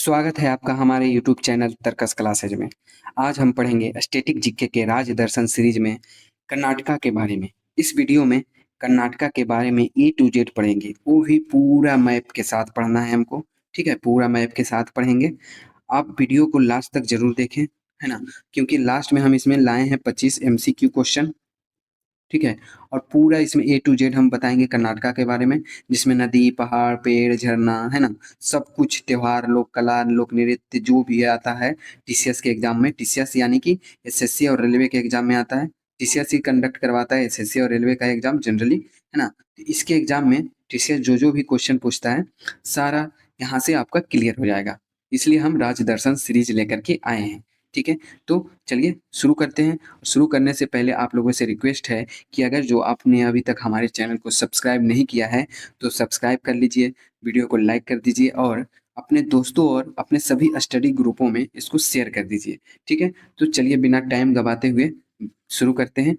स्वागत है आपका हमारे यूट्यूब चैनल तर्कस क्लासेज में। आज हम पढ़ेंगे स्टैटिक जीके के राज दर्शन सीरीज में कर्नाटका के बारे में। इस वीडियो में कर्नाटका के बारे में ए टू जेड पढ़ेंगे, वो भी पूरा मैप के साथ पढ़ना है हमको। ठीक है, पूरा मैप के साथ पढ़ेंगे। आप वीडियो को लास्ट तक जरूर देखें, है ना, क्योंकि लास्ट में हम इसमें लाए हैं 25 MCQ क्वेश्चन। ठीक है, और पूरा इसमें ए टू जेड हम बताएंगे कर्नाटका के बारे में, जिसमें नदी, पहाड़, पेड़, झरना, है ना, सब कुछ, त्योहार, लोक कला, लोक नृत्य, जो भी आता है टीसीएस के एग्जाम में। टीसीएस यानी कि एसएससी और रेलवे के एग्जाम में आता है। टीसीएस ही कंडक्ट करवाता है एसएससी और रेलवे का एग्जाम जनरली, है ना। तो इसके एग्जाम में टीसीएस जो जो भी क्वेश्चन पूछता है सारा यहाँ से आपका क्लियर हो जाएगा। इसलिए हम राजदर्शन सीरीज लेकर के आए हैं। ठीक है, तो चलिए शुरू करते हैं। शुरू करने से पहले आप लोगों से रिक्वेस्ट है कि अगर जो आपने अभी तक हमारे चैनल को सब्सक्राइब नहीं किया है तो सब्सक्राइब कर लीजिए, वीडियो को लाइक कर दीजिए और अपने दोस्तों और अपने सभी स्टडी ग्रुपों में इसको शेयर कर दीजिए। ठीक है, तो चलिए बिना टाइम गवाते हुए शुरू करते हैं।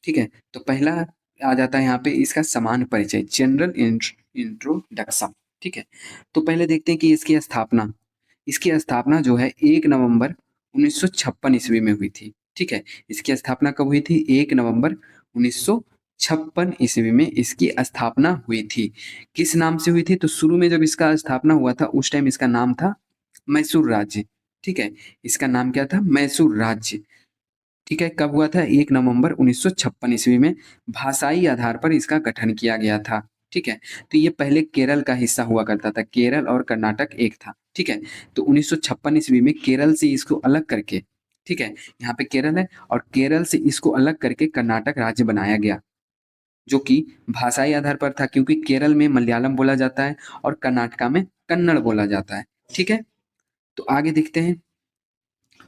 ठीक है, तो पहला आ जाता है यहाँ पे इसका सामान्य परिचय, जनरल इंट्रोडक्शन। ठीक है, तो पहले देखते हैं कि इसकी स्थापना जो है 1 नवंबर 1956 ईस्वी में हुई थी। ठीक है, इसकी स्थापना कब हुई थी? 1 नवंबर 1956 ईस्वी में इसकी स्थापना हुई थी। किस नाम से हुई थी? तो शुरू में जब इसका स्थापना हुआ था उस टाइम इसका नाम था मैसूर राज्य। ठीक है, इसका नाम क्या था? मैसूर राज्य। ठीक है, कब हुआ था? 1 नवंबर 1956 ईस्वी में भाषाई आधार पर इसका गठन किया गया था। ठीक है, तो ये पहले केरल का हिस्सा हुआ करता था, केरल और कर्नाटक एक था। ठीक है, तो 1956 ईस्वी में केरल से इसको अलग करके, ठीक है, यहाँ पे केरल है और केरल से इसको अलग करके कर्नाटक राज्य बनाया गया, जो कि भाषाई आधार पर था, क्योंकि केरल में मलयालम बोला जाता है और कर्नाटका में कन्नड़ बोला जाता है। ठीक है, तो आगे देखते हैं।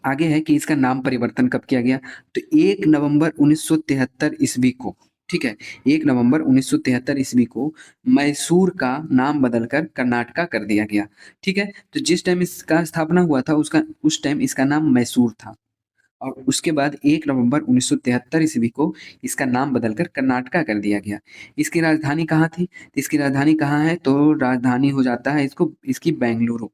आगे है कि इसका नाम परिवर्तन कब किया गया? तो 1 नवंबर 1973 ईस्वी को, ठीक है, 1 नवंबर 1973 ईस्वी को मैसूर का नाम बदलकर कर्नाटका कर दिया गया। ठीक है, तो जिस टाइम इसका स्थापना हुआ था उस टाइम इसका नाम मैसूर था और उसके बाद 1 नवंबर 1973 ईस्वी को इसका नाम बदलकर कर्नाटका कर दिया गया। इसकी राजधानी कहाँ थी? इसकी राजधानी कहाँ है? तो राजधानी हो जाता है इसकी बेंगलुरु,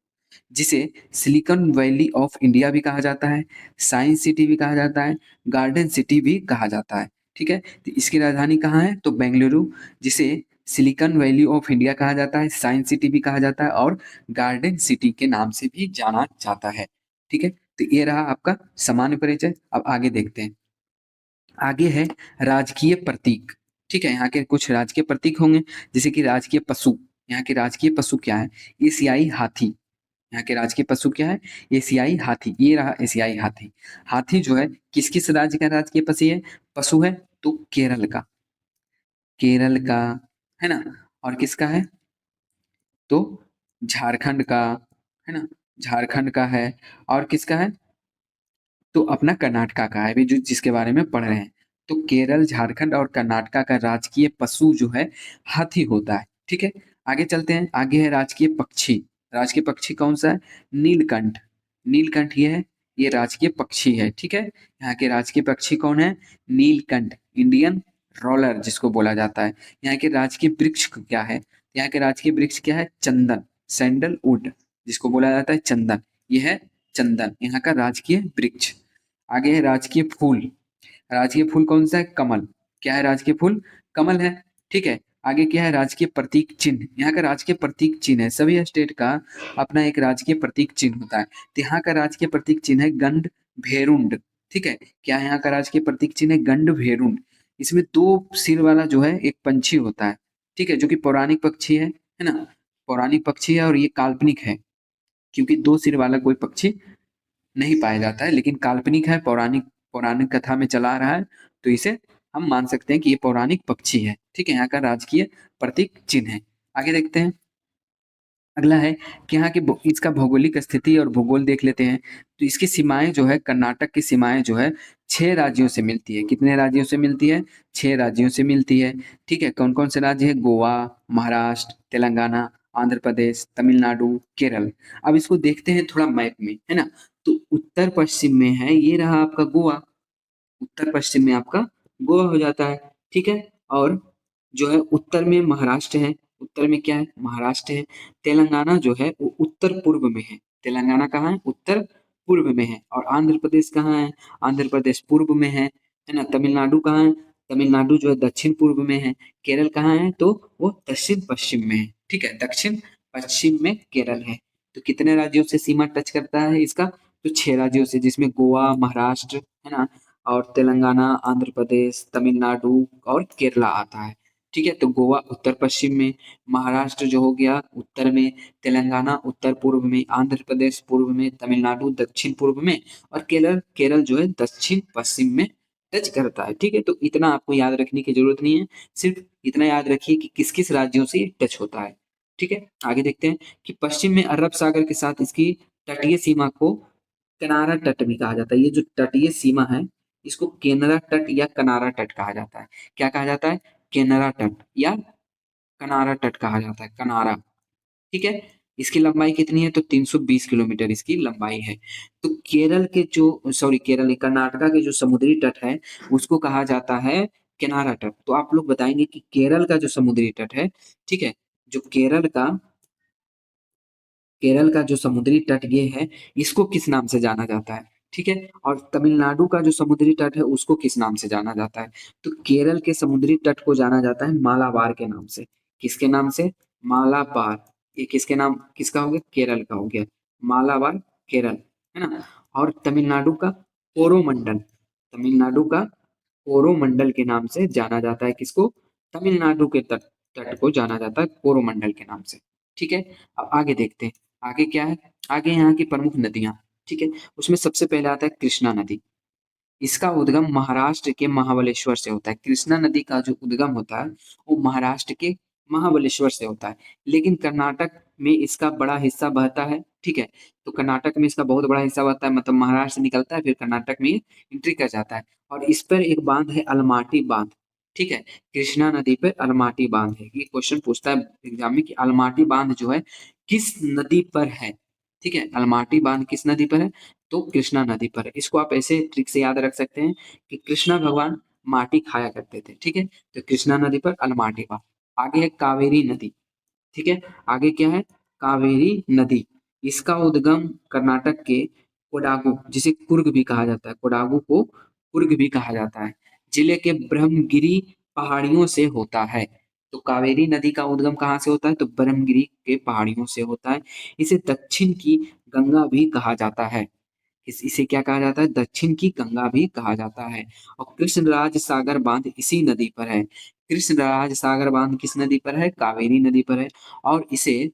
जिसे सिलिकॉन वैली ऑफ इंडिया भी कहा जाता है, साइंस सिटी भी कहा जाता है, गार्डन सिटी भी कहा जाता है। ठीक है, तो इसकी राजधानी कहाँ है? तो बेंगलुरु, जिसे सिलिकॉन वैली ऑफ इंडिया कहा जाता है, साइंस सिटी भी कहा जाता है और गार्डन सिटी के नाम से भी जाना जाता है। ठीक है, तो ये रहा आपका सामान्य परिचय। अब आगे देखते हैं। आगे है राजकीय प्रतीक। ठीक है, यहाँ के कुछ राजकीय प्रतीक होंगे, जैसे कि राजकीय पशु। यहाँ के राजकीय पशु क्या है? एशियाई हाथी। यहाँ के राजकीय पशु क्या है? एशियाई हाथी। ये रहा एशियाई हाथी। हाथी जो है किस किस राज्य का राजकीय पशु है? तो केरल का, है ना, और किसका है? तो झारखंड का, है ना, झारखंड का है, और किसका है? तो अपना कर्नाटका का है, अभी जो जिसके बारे में पढ़ रहे हैं। तो केरल, झारखंड और कर्नाटका का राजकीय पशु जो है हाथी होता है। ठीक है, आगे चलते हैं। आगे है राजकीय पक्षी। राजकीय पक्षी कौन सा है? नीलकंठ। नीलकंठ ये है, ये राजकीय पक्षी है। ठीक है, यहाँ के राजकीय पक्षी कौन है? नीलकंठ, इंडियन रोलर जिसको बोला जाता है। यहाँ के राजकीय वृक्ष क्या है? यहाँ के राजकीय वृक्ष क्या है? चंदन, सैंडलवुड, जिसको बोला जाता है चंदन। यह है चंदन, यहाँ का राजकीय वृक्ष। आगे है राजकीय फूल। राजकीय फूल कौन सा है? कमल। क्या है राजकीय फूल? कमल है। ठीक है, आगे क्या है? राजकीय प्रतीक चिन्ह। यहाँ का राजकीय प्रतीक चिन्ह है, सभी स्टेट का अपना एक राजकीय प्रतीक चिन्ह होता है। तो यहाँ का राजकीय प्रतीक चिन्ह है गंड भेरुंड। ठीक है, क्या है यहाँ का राजकीय प्रतीक चिन्ह है? गंड भेरुंड। इसमें 2 सिर वाला जो है एक पंछी होता है। ठीक है, जो कि पौराणिक पक्षी है ना, पौराणिक पक्षी है और ये काल्पनिक है, क्योंकि 2 सिर वाला कोई पक्षी नहीं पाया जाता है, लेकिन काल्पनिक है, पौराणिक पौराणिक कथा में चला आ रहा है, तो इसे हम मान सकते हैं कि ये पौराणिक पक्षी है। ठीक है, यहाँ का राजकीय प्रतीक चिन्ह है। आगे देखते हैं। अगला है कि यहाँ की इसका भौगोलिक स्थिति और भूगोल देख लेते हैं। तो इसकी सीमाएं जो है, कर्नाटक की सीमाएं जो है 6 राज्यों से मिलती है। कितने राज्यों से मिलती है? 6 राज्यों से मिलती है। ठीक है, कौन कौन से राज्य है? गोवा, महाराष्ट्र, तेलंगाना, आंध्र प्रदेश, तमिलनाडु, केरल। अब इसको देखते हैं थोड़ा मैप में, है ना। तो उत्तर पश्चिम में है, ये रहा आपका गोवा। उत्तर पश्चिम में आपका गोवा हो जाता है। ठीक है, और जो है उत्तर में महाराष्ट्र है, उत्तर में क्या है, महाराष्ट्र है। तेलंगाना जो है वो उत्तर पूर्व में है। तेलंगाना कहाँ है, उत्तर पूर्व में है। और आंध्र प्रदेश कहाँ है, आंध्र प्रदेश पूर्व में है ना। तमिलनाडु कहाँ है, तमिलनाडु जो है दक्षिण पूर्व में है। केरल कहाँ है, तो वो दक्षिण पश्चिम में है। ठीक है, दक्षिण पश्चिम में केरल है। तो कितने राज्यों से सीमा टच करता है इसका, तो 6 राज्यों से, जिसमें गोवा, महाराष्ट्र, है ना, और तेलंगाना, आंध्र प्रदेश, तमिलनाडु और केरला आता है। ठीक है, तो गोवा उत्तर पश्चिम में, महाराष्ट्र जो हो गया उत्तर में, तेलंगाना उत्तर पूर्व में, आंध्र प्रदेश पूर्व में, तमिलनाडु दक्षिण पूर्व में, और केरल केरल जो है दक्षिण पश्चिम में टच करता है। ठीक है, तो इतना आपको याद रखने की जरूरत नहीं है, सिर्फ इतना याद रखिए कि किस किस राज्यों से टच होता है। ठीक है, आगे देखते हैं कि पश्चिम में अरब सागर के साथ इसकी तटीय सीमा को किनारा तट भी कहा जाता है। ये जो तटीय सीमा है इसको केनरा तट या कनारा तट कहा जाता है। क्या कहा जाता है, केनरा तट या कनारा तट कहा जाता है, कनारा। ठीक है, इसकी लंबाई कितनी है, तो 320 किलोमीटर इसकी लंबाई है। तो केरल के जो सॉरी केरल नहीं, कर्नाटका के जो समुद्री तट है उसको कहा जाता है किनारा तट। तो आप लोग बताएंगे कि केरल का जो समुद्री तट है, ठीक है, जो केरल का जो समुद्री तट ये है, इसको किस नाम से जाना जाता है। ठीक है, और तमिलनाडु का जो समुद्री तट है उसको किस नाम से जाना जाता है। तो केरल के समुद्री तट को जाना जाता है मालाबार के नाम से। किसके नाम से, मालाबार। ये किसके नाम, किसका हो गया, केरल का हो गया, मालाबार केरल, है ना। और तमिलनाडु का कोरोमंडल, तमिलनाडु का कोरोमंडल के नाम से जाना जाता है। किसको, तमिलनाडु के तट तट को जाना जाता है कोरोमंडल के नाम से। ठीक है, अब आगे देखते हैं, आगे क्या है, आगे यहाँ की प्रमुख नदियां। ठीक है, उसमें सबसे पहले आता है कृष्णा नदी। इसका उद्गम महाराष्ट्र के महाबलेश्वर से होता है। कृष्णा नदी का जो उद्गम होता है वो महाराष्ट्र के महाबलेश्वर से होता है, लेकिन कर्नाटक में इसका बड़ा हिस्सा बहता है। ठीक है, तो कर्नाटक में इसका बहुत बड़ा हिस्सा बहता है, मतलब महाराष्ट्र से निकलता है फिर कर्नाटक में एंट्री कर जाता है। और इस पर एक बांध है, अलमाटी बांध। ठीक है, कृष्णा नदी पर अलमाटी बांध है। ये क्वेश्चन पूछता है एग्जाम में कि अलमाटी बांध जो है किस नदी पर है। ठीक है, अलमाटी बांध किस नदी पर है, तो कृष्णा नदी पर है। इसको आप ऐसे ट्रिक से याद रख सकते हैं कि कृष्णा भगवान माटी खाया करते थे। ठीक है, तो कृष्णा नदी पर अलमाटी बांध। आगे है कावेरी नदी। ठीक है, आगे क्या है, कावेरी नदी। इसका उद्गम कर्नाटक के कोडागु, जिसे कुर्ग भी कहा जाता है, कोडागु को कुर्ग भी कहा जाता है, जिले के ब्रह्मगिरी पहाड़ियों से होता है। तो कावेरी नदी का उद्गम कहाँ से होता है, तो ब्रह्मगिरी के पहाड़ियों से होता है। इसे दक्षिण की गंगा भी कहा जाता है। इसे क्या कहा जाता है, दक्षिण की गंगा भी कहा जाता है। और कृष्णराज सागर बांध इसी नदी पर है। कृष्णराज सागर बांध किस नदी पर है, कावेरी नदी पर है। और इसे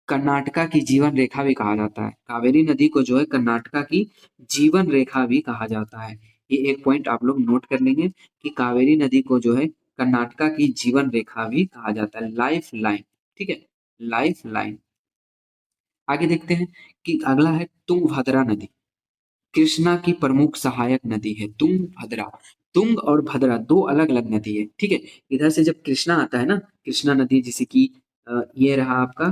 कर्नाटका की जीवन रेखा भी कहा जाता है। कावेरी नदी को जो है कर्नाटका की जीवन रेखा भी कहा जाता है। ये एक पॉइंट आप लोग नोट कर लेंगे कि कावेरी नदी को जो है कर्नाटका की जीवन रेखा भी कहा जाता है, लाइफ लाइन। ठीक है, लाइफ लाइन। आगे देखते हैं कि अगला है तुंगभद्रा नदी। कृष्णा की प्रमुख सहायक नदी है तुंगभद्रा। तुंग और भद्रा दो अलग अलग नदी है। ठीक है, इधर से जब कृष्णा आता है ना, कृष्णा नदी, जैसे कि ये रहा आपका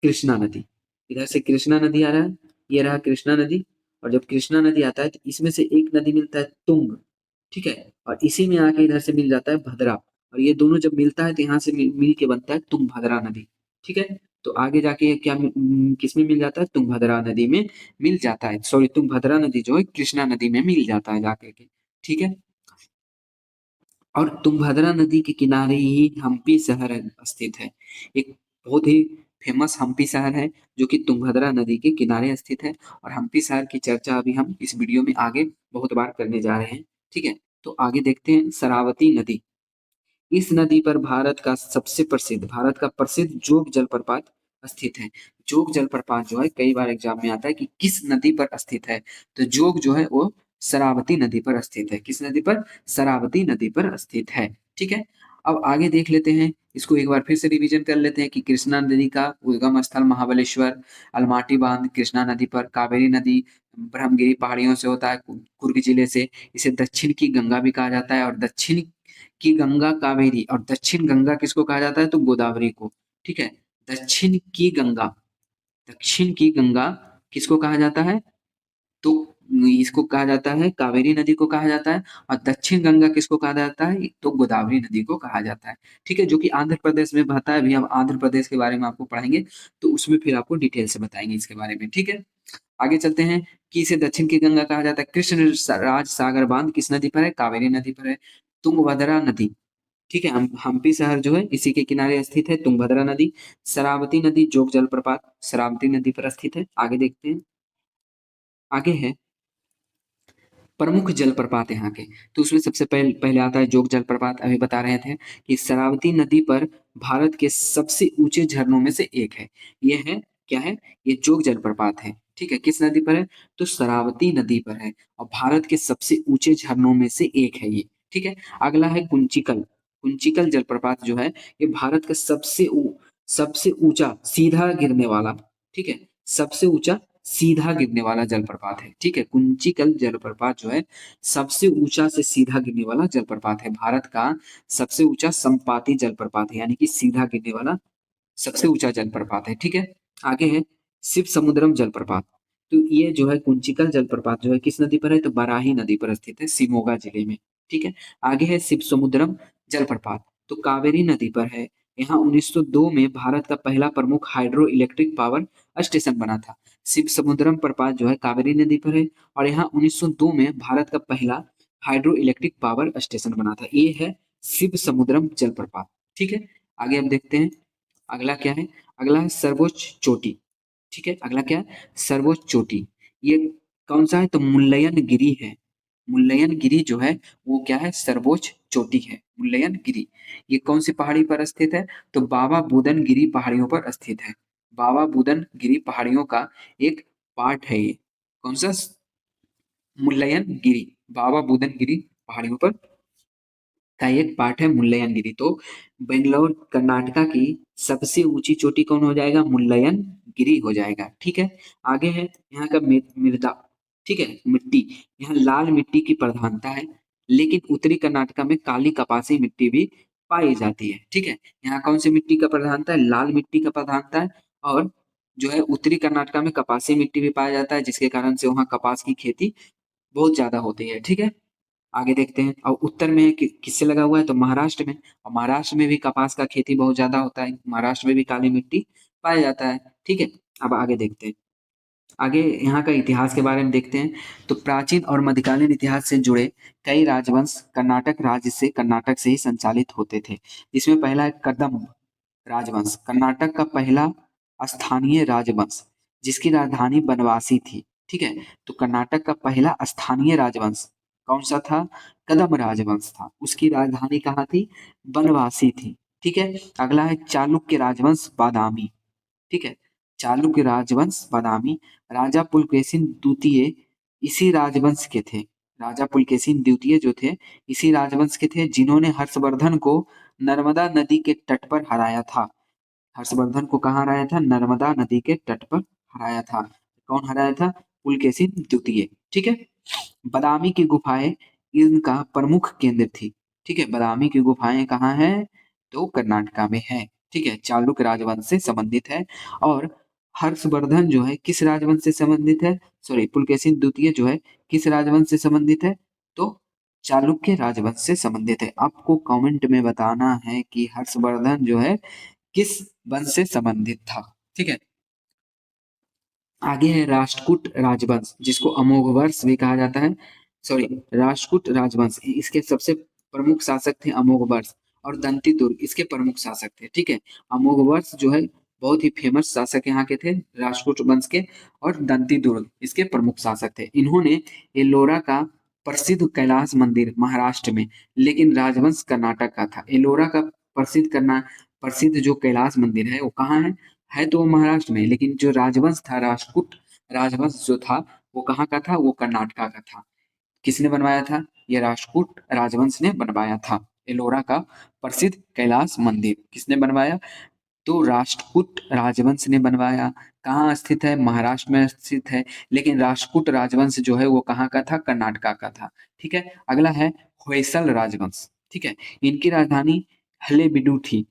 कृष्णा नदी, इधर से कृष्णा नदी आ रहा है, ये रहा कृष्णा नदी। और जब कृष्णा नदी आता है तो इसमें से एक नदी मिलता है तुंग। ठीक है, और इसी में आके इधर से मिल जाता है भद्रा। और ये दोनों जब मिलता है तो यहाँ से मिल के बनता है तुंगभद्रा नदी। ठीक है, तो आगे जाके ये क्या किसमें मिल जाता है, तुंगभद्रा नदी में मिल जाता है। सॉरी, तुंगभद्रा नदी जो है कृष्णा नदी में मिल जाता है जाके के। ठीक है, और तुंगभद्रा नदी के किनारे ही हम्पी शहर स्थित है। एक बहुत ही फेमस हम्पी शहर है जो कि तुंगभद्रा नदी के किनारे स्थित है। और हम्पी शहर की चर्चा अभी हम इस वीडियो में आगे बहुत बार करने जा रहे हैं। ठीक है, तो आगे देखते हैं शरावती नदी। इस नदी पर भारत का प्रसिद्ध जोग जलप्रपात स्थित है। जोग जलप्रपात जो है कई बार एग्जाम में आता है कि किस नदी पर स्थित है, तो जोग जो है वो शरावती नदी पर स्थित है। किस नदी पर, शरावती नदी पर स्थित है। ठीक है, अब आगे देख लेते हैं, इसको एक बार फिर से रिवीजन कर लेते हैं कि कृष्णा नदी का उद्गम स्थल महाबलेश्वर, अलमाटी बांध कृष्णा नदी पर, कावेरी नदी ब्रह्मगिरी पहाड़ियों से होता है, कुर्ग जिले से। इसे दक्षिण की गंगा भी कहा जाता है, और दक्षिण की गंगा कावेरी, और दक्षिण गंगा किसको कहा जाता है, तो गोदावरी को। ठीक है, दक्षिण की गंगा, दक्षिण की गंगा किसको कहा जाता है, तो इसको कहा जाता है, कावेरी नदी को कहा जाता है, और दक्षिण गंगा किसको कहा जाता है, तो गोदावरी नदी को कहा जाता है। ठीक है, जो कि आंध्र प्रदेश में बहता है। अभी हम आंध्र प्रदेश के बारे में आपको पढ़ाएंगे, तो उसमें फिर आपको डिटेल से बताएंगे इसके बारे में। ठीक है, आगे चलते हैं कि इसे दक्षिण की गंगा कहा जाता है। कृष्ण राज सागर बांध किस नदी पर है, कावेरी नदी पर है। तुंगभद्रा नदी, ठीक है, हम्पी शहर जो है इसी के किनारे स्थित है, तुंगभद्रा नदी। शरावती नदी जोग जलप्रपात शरावती नदी पर स्थित है। आगे देखते हैं, आगे है प्रमुख जलप्रपात यहाँ के। तो उसमें सबसे पहले आता है जोग जलप्रपात। अभी बता रहे थे कि शरावती नदी पर भारत के सबसे ऊंचे झरनों में से एक है। ये है, क्या है, ये जोग जलप्रपात है। ठीक है, किस नदी पर है, तो शरावती नदी पर है, और भारत के सबसे ऊंचे झरनों में से एक है ये। ठीक है, अगला है कुंचिकल। कुंचिकल जलप्रपात जो है, ये भारत का सबसे ऊंचा सीधा गिरने वाला, ठीक है, सबसे ऊंचा सीधा गिरने वाला जलप्रपात है। ठीक है, कुंचिकल जलप्रपात जो है सबसे ऊंचा से सीधा गिरने वाला जलप्रपात है। भारत का सबसे ऊंचा संपाती जलप्रपात है, यानी कि सीधा गिरने वाला सबसे ऊंचा जलप्रपात है। ठीक है, आगे है शिव समुद्रम जलप्रपात। तो ये जो है कुंचिकल जलप्रपात जो है किस नदी पर है, तो बराही नदी पर स्थित है, शिमोगा जिले में। ठीक है, आगे है शिव समुद्रम जलप्रपात, तो कावेरी नदी पर है। यहाँ 1902 में भारत का पहला प्रमुख हाइड्रो इलेक्ट्रिक पावर स्टेशन बना था। शिव समुद्रम प्रपात जो है कावेरी नदी पर है, और यहाँ 1902 में भारत का पहला हाइड्रो इलेक्ट्रिक पावर स्टेशन बना था। ये है शिव समुद्रम जलप्रपात। ठीक है, आगे हम देखते हैं, अगला क्या है, अगला है सर्वोच्च चोटी। ठीक है, अगला क्या है, सर्वोच्च चोटी। ये कौन सा है, तो मुल्लयन गिरी है। मुल्लयन गिरी जो है वो क्या है, सर्वोच्च चोटी है, मुल्लयन गिरी। ये कौन सी पहाड़ी पर स्थित है, तो बाबा बुदन गिरी पहाड़ियों पर स्थित है। बाबा बुदन गिरी पहाड़ियों का एक पार्ट है ये। कौन सा, मुल्लयन गिरी, बाबा बुदन गिरी पहाड़ियों पर का एक पार्ट है मुल्लयन गिरी। तो बेंगलोर कर्नाटका की सबसे ऊंची चोटी कौन हो जाएगा, मुल्लयन गिरी हो जाएगा। ठीक है, आगे है यहाँ का मृदा, ठीक है, मिट्टी। यहाँ लाल मिट्टी की प्रधानता है, लेकिन उत्तरी कर्नाटका में काली कपासी मिट्टी भी पाई जाती है। ठीक है, यहाँ कौन सी मिट्टी का प्रधानता है, लाल मिट्टी का प्रधानता है, और जो है उत्तरी कर्नाटका में कपासी मिट्टी भी पाया जाता है, जिसके कारण से वहाँ कपास की खेती बहुत ज्यादा होती है। ठीक है, आगे देखते हैं, और उत्तर में किससे लगा हुआ है, तो महाराष्ट्र में। और महाराष्ट्र में भी कपास का खेती बहुत ज्यादा होता है, महाराष्ट्र में भी काली मिट्टी पाया जाता है। ठीक है, अब आगे देखते हैं, आगे यहाँ का इतिहास के बारे में देखते हैं। तो प्राचीन और मध्यकालीन इतिहास से जुड़े कई राजवंश कर्नाटक से ही संचालित होते थे। इसमें पहला है कदम्ब राजवंश, कर्नाटक का पहला स्थानीय राजवंश, जिसकी राजधानी बनवासी थी। ठीक है, तो कर्नाटक का पहला स्थानीय राजवंश कौन सा था, कदम राजवंश था। उसकी राजधानी कहाँ थी, बनवासी थी। ठीक है, अगला है चालुक्य राजवंश बादामी। ठीक है, चालुक्य राजवंश बादामी, राजा पुलकेशिन द्वितीय इसी राजवंश के थे। राजा पुलकेशिन द्वितीय जो थे इसी राजवंश के थे, जिन्होंने हर्षवर्धन को नर्मदा नदी के तट पर हराया था। हर्षवर्धन को कहाँ हराया था, नर्मदा नदी के तट पर हराया था। कौन हराया था, पुलकेशिन द्वितीय। ठीक है, बादामी की गुफाएं इनका प्रमुख केंद्र थी। ठीक है, बादामी की गुफाएं कहाँ है, तो कर्नाटका में है। ठीक है, चालुक्य राजवंश से संबंधित है। और हर्षवर्धन जो है किस राजवंश से संबंधित है, सॉरी, पुलकेशिन द्वितीय जो है किस राजवंश से संबंधित है, तो चालुक्य राजवंश से संबंधित है। आपको कमेंट में बताना है कि हर्षवर्धन जो है किस वंश से संबंधित था। ठीक है, आगे है राष्ट्रकूट राजवंश, जिसको अमोघवर्ष भी कहा जाता है। सॉरी, राष्ट्रकूट राजवंश, इसके सबसे प्रमुख शासक थे अमोघवर्ष, और दंती दुर्ग इसके प्रमुख शासक थे। ठीक है, अमोघवर्ष जो है बहुत ही फेमस शासक यहाँ के थे राष्ट्रकूट वंश के, और दंती दुर्ग इसके प्रमुख शासक थे। इन्होंने एलोरा का प्रसिद्ध कैलाश मंदिर महाराष्ट्र में, लेकिन राजवंश कर्नाटक का था। एलोरा का प्रसिद्ध जो कैलाश मंदिर है वो कहाँ है तो वो महाराष्ट्र में, लेकिन जो राजवंश था, राष्ट्रकूट राजवंश जो था वो कहाँ का था, वो कर्नाटका का था। किसने बनवाया था, ये राष्ट्रकूट राजवंश ने बनवाया था। एलोरा का प्रसिद्ध कैलाश मंदिर किसने बनवाया, तो राष्ट्रकूट राजवंश ने बनवाया। कहाँ स्थित है, महाराष्ट्र में स्थित है, लेकिन राष्ट्रकूट राजवंश जो है वो कहाँ का था, कर्नाटका का था। ठीक है, अगला है होयसल राजवंश। ठीक है, इनकी राजधानी हलेबीडु थी।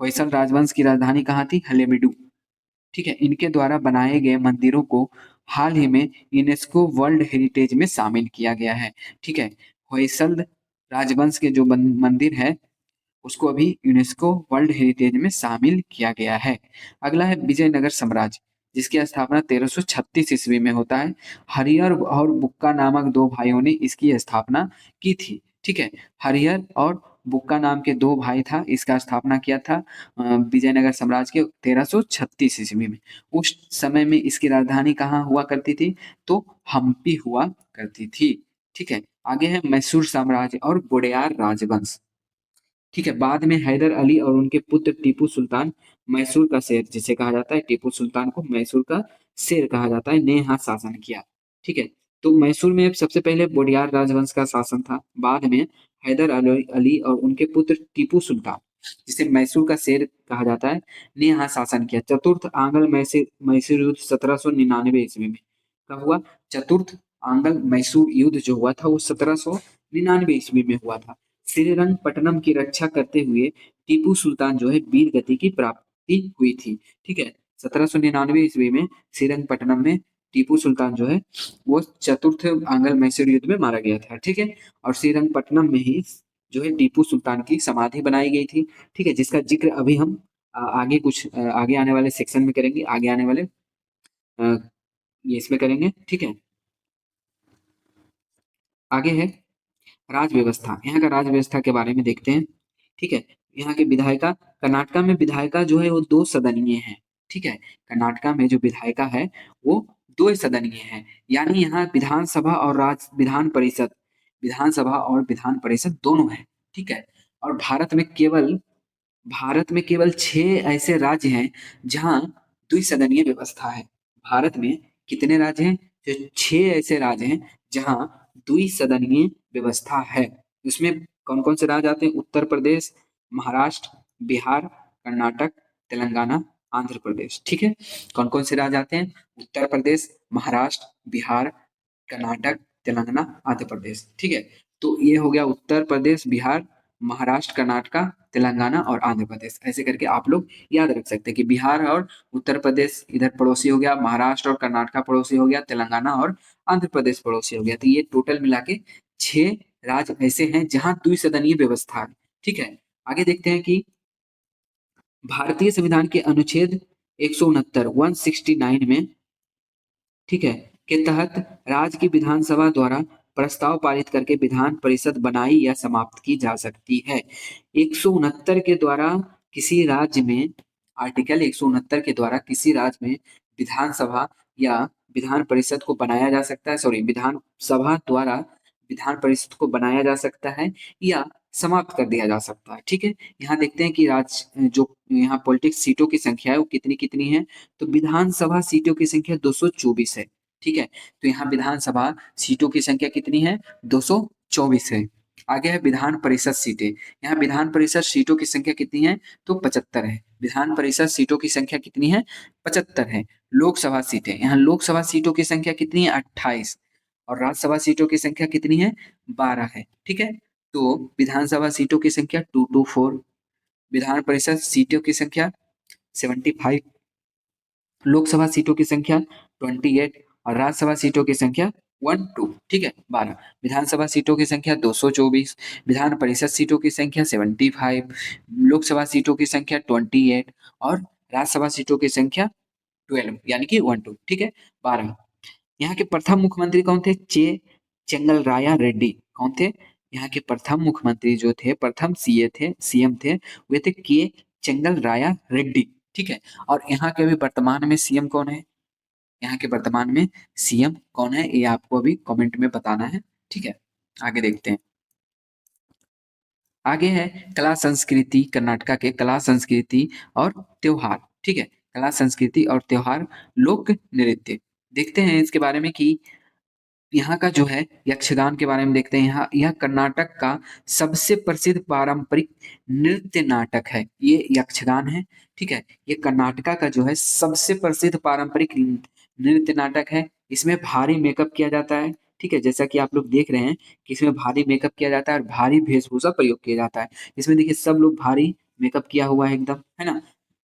होयसल राजवंश की राजधानी कहाँ थी, हलेबीडु। ठीक है, इनके द्वारा बनाए गए मंदिरों को हाल ही में यूनेस्को वर्ल्ड हेरिटेज में शामिल किया गया है। ठीक है, होयसल राजवंश के जो मंदिर है उसको अभी यूनेस्को वर्ल्ड हेरिटेज में शामिल किया गया है। अगला है विजयनगर साम्राज्य, जिसकी स्थापना 1336 ईस्वी में होता है। हरिहर और बुक्का नामक दो भाइयों ने इसकी स्थापना की थी। ठीक है, हरिहर और बुक्का नाम के दो भाई था, इसका स्थापना किया था विजयनगर साम्राज्य के 1336 ईस्वी में। उस समय में इसकी राजधानी कहाँ हुआ करती थी? तो हम्पी हुआ करती थी। ठीक है, आगे है मैसूर साम्राज्य और वोडेयार राजवंश। ठीक है, बाद में हैदर अली और उनके पुत्र टीपू सुल्तान, मैसूर का शेर जिसे कहा जाता है, टीपू सुल्तान को मैसूर का शेर कहा जाता है, ने यहाँ शासन किया। ठीक है, तो मैसूर में सबसे पहले वोडियार राजवंश का शासन था। बाद में हैदर अली और उनके पुत्र टीपू सुल्तान, जिसे मैसूर का शेर कहा जाता है, ने यहाँ शासन किया। चतुर्थ आंग्ल मैसूर मैसूर युद्ध 1799 ईस्वी में कब हुआ? चतुर्थ आंग्ल मैसूर युद्ध जो हुआ था वो 1799 ईस्वी में हुआ था। श्रीरंगपट्टनम की रक्षा करते हुए टीपू सुल्तान जो है वीर गति की प्राप्ति हुई थी। ठीक है, 1799 ईस्वी में श्रीरंगपट्टनम में टीपू सुल्तान जो है वो चतुर्थ आंग्ल मैसूर युद्ध में मारा गया था। ठीक है, और श्रीरंगपट्टनम में ही जो है टीपू सुल्तान की समाधि बनाई गई थी। ठीक है, जिसका जिक्र अभी हम आगे कुछ आगे आने वाले सेक्शन में करेंगे, आगे आने वाले अ, ये इसमें करेंगे। ठीक है, आगे है राज व्यवस्था। यहाँ का राज व्यवस्था के बारे में देखते हैं। ठीक है, यहाँ के विधायिका, कर्नाटका में विधायिका जो है वो दो सदनीय है। ठीक है, कर्नाटका में जो विधायिका है वो दो सदनीय है, यानी यहाँ विधानसभा और विधानसभा और विधान परिषद दोनों है। ठीक है, और भारत में केवल 6 ऐसे राज्य हैं जहाँ द्विसदनीय व्यवस्था है। भारत में कितने राज्य हैं? जो 6 ऐसे राज्य हैं जहाँ द्विसदनीय व्यवस्था है। उसमें कौन-कौन से राज्य आते हैं? उत्तर प्रदेश, महाराष्ट्र, बिहार, कर्नाटक, तेलंगाना, आंध्र प्रदेश। ठीक है, कौन-कौन से राज्य आते हैं? उत्तर प्रदेश, महाराष्ट्र, बिहार, कर्नाटक, तेलंगाना, आंध्र प्रदेश। ठीक है, तो ये हो गया उत्तर प्रदेश, बिहार, महाराष्ट्र, कर्नाटका, तेलंगाना और आंध्र प्रदेश। ऐसे करके आप लोग याद रख सकते हैं कि बिहार और उत्तर प्रदेश इधर पड़ोसी हो गया, महाराष्ट्र और कर्नाटका पड़ोसी हो गया, तेलंगाना और आंध्र प्रदेश पड़ोसी हो गया। तो ये टोटल मिला के 6 राज्य ऐसे हैं जहाँ द्विसदनीय व्यवस्था है। ठीक है, आगे देखते हैं कि भारतीय संविधान के अनुच्छेद 169 169 में, ठीक है, के तहत राज्य की विधानसभा द्वारा प्रस्ताव पारित करके विधान परिषद बनाई या समाप्त की जा सकती है। 169 के द्वारा किसी राज्य में आर्टिकल 169 के द्वारा किसी राज्य में विधानसभा या विधान परिषद को बनाया जा सकता है, सॉरी, विधानसभा द्वारा विधान परिषद को बनाया जा सकता है या समाप्त कर दिया जा सकता है। ठीक है, यहाँ देखते हैं कि जो यहाँ पॉलिटिक्स सीटों की संख्या है वो कितनी कितनी है। तो विधानसभा सीटों की संख्या 224 है। ठीक है, तो यहाँ विधानसभा सीटों की संख्या कितनी है? 224 है। आगे है विधान परिषद सीटें। यहाँ विधान परिषद सीटों की संख्या कितनी है? तो 75 है। विधान परिषद सीटों की संख्या कितनी है? 75 है। लोकसभा सीटें, यहाँ लोकसभा सीटों की संख्या कितनी है? 28। और राज्यसभा सीटों की संख्या कितनी है? 12 है। ठीक है, तो विधानसभा सीटों की संख्या 224, विधान परिषद सीटों की संख्या 75, लोकसभा सीटों की संख्या 28 और राज्यसभा सीटों की संख्या 12। ठीक है, 12। विधानसभा सीटों की संख्या 224, विधान परिषद सीटों की संख्या 75, लोकसभा सीटों की संख्या 28 और राज्यसभा सीटों की संख्या 12 यानी कि 12। ठीक है, 12। यहाँ के प्रथम मुख्यमंत्री कौन थे? चेंगलराया रेड्डी। कौन थे? यहाँ के प्रथम मुख्यमंत्री जो थे, प्रथम सीएम थे, वे थे के चेंगलराया रेड्डी। ठीक है, और यहाँ के अभी वर्तमान में सीएम कौन है? यहाँ के वर्तमान में सीएम कौन है ये आपको अभी कमेंट में बताना है। ठीक है, आगे देखते हैं। आगे है कला संस्कृति, कर्नाटका के कला संस्कृति और त्योहार। ठीक है, कला संस्कृति और त्योहार, लोक नृत्य। देखते हैं इसके बारे में कि यहाँ का जो है यक्षगान के बारे में देखते हैं। यहाँ यह कर्नाटक का सबसे प्रसिद्ध पारंपरिक नृत्य नाटक है, ये यक्षगान है। ठीक है, ये कर्नाटका का जो है सबसे प्रसिद्ध पारंपरिक नृत्य नाटक है। इसमें भारी मेकअप किया जाता है। ठीक है, जैसा कि आप लोग देख रहे हैं कि इसमें भारी मेकअप किया जाता है और भारी वेशभूषा प्रयोग किया जाता है। इसमें देखिए सब लोग भारी मेकअप किया हुआ है एकदम, है ना?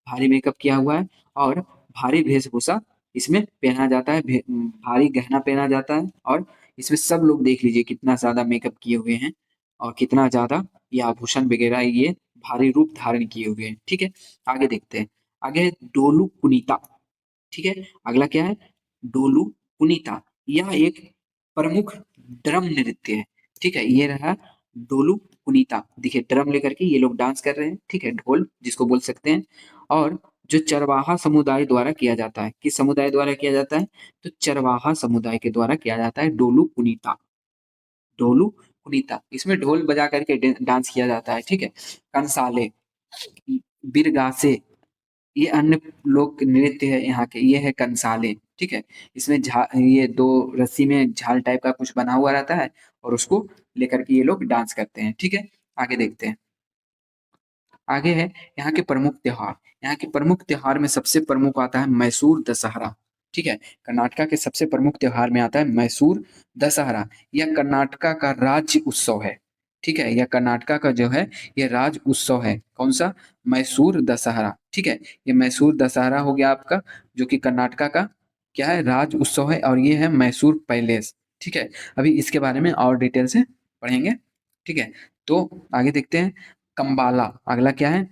भारी मेकअप किया हुआ है और भारी वेशभूषा इसमें पहना जाता है, भारी गहना पहना जाता है और इसमें सब लोग देख लीजिए कितना ज़्यादा मेकअप किए हुए हैं और कितना ज़्यादा ये आभूषण वगैरह ये भारी रूप धारण किए हुए हैं, ठीक है? आगे देखते हैं। आगे है डोलू कुनीता, ठीक है? अगला क्या है? डोलू कुनीता। यह एक प्रमुख ड्रम नृत्य है, ठीक है? ये रहा डोलू कुनीता। देखिए ड्रम लेकर के ये लोग डांस कर रहे हैं, ठीक है? ढोल जिसको बोल सकते हैं और जो चरवाहा समुदाय द्वारा किया जाता है। किस समुदाय द्वारा किया जाता है? तो चरवाहा समुदाय के द्वारा किया जाता है डोलू कुनीता। डोलू कुनीता। इसमें ढोल बजा करके डांस किया जाता है, ठीक है? कंसाले, बिरगासे, ये अन्य लोक नृत्य है यहाँ के, ये है कंसाले, ठीक है? इसमें ये 2 रस्सी में झाल टाइप का कुछ बना हुआ रहता है और उसको लेकर के ये लोग डांस करते हैं, ठीक है? आगे देखते हैं। आगे है यहाँ के प्रमुख त्योहार। यहाँ के प्रमुख त्योहार में सबसे प्रमुख आता है मैसूर दशहरा, ठीक है? कर्नाटका के सबसे प्रमुख त्योहार में आता है मैसूर दशहरा। यह कर्नाटका का राज्य उत्सव है, ठीक है? यह कर्नाटका का जो है ये राज्य उत्सव है। कौन-सा? मैसूर दशहरा, ठीक है? ये मैसूर दशहरा हो गया आपका जो कि कर्नाटका का क्या है? राज्य उत्सव है और ये है मैसूर पैलेस, ठीक है? अभी इसके बारे में और डिटेल से पढ़ेंगे, ठीक है? तो आगे देखते हैं। कंबाला, अगला क्या है?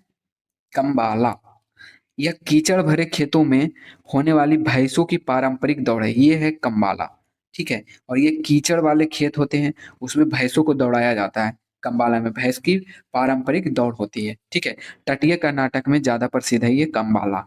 कंबाला। यह कीचड़ भरे खेतों में होने वाली भैंसों की पारंपरिक दौड़ है, ये है कंबाला, ठीक है? और ये कीचड़ वाले खेत होते हैं, उसमें भैंसों को दौड़ाया जाता है। कंबाला में भैंस की पारंपरिक दौड़ होती है, ठीक है? तटीय कर्नाटक में ज़्यादा प्रसिद्ध है ये कंबाला।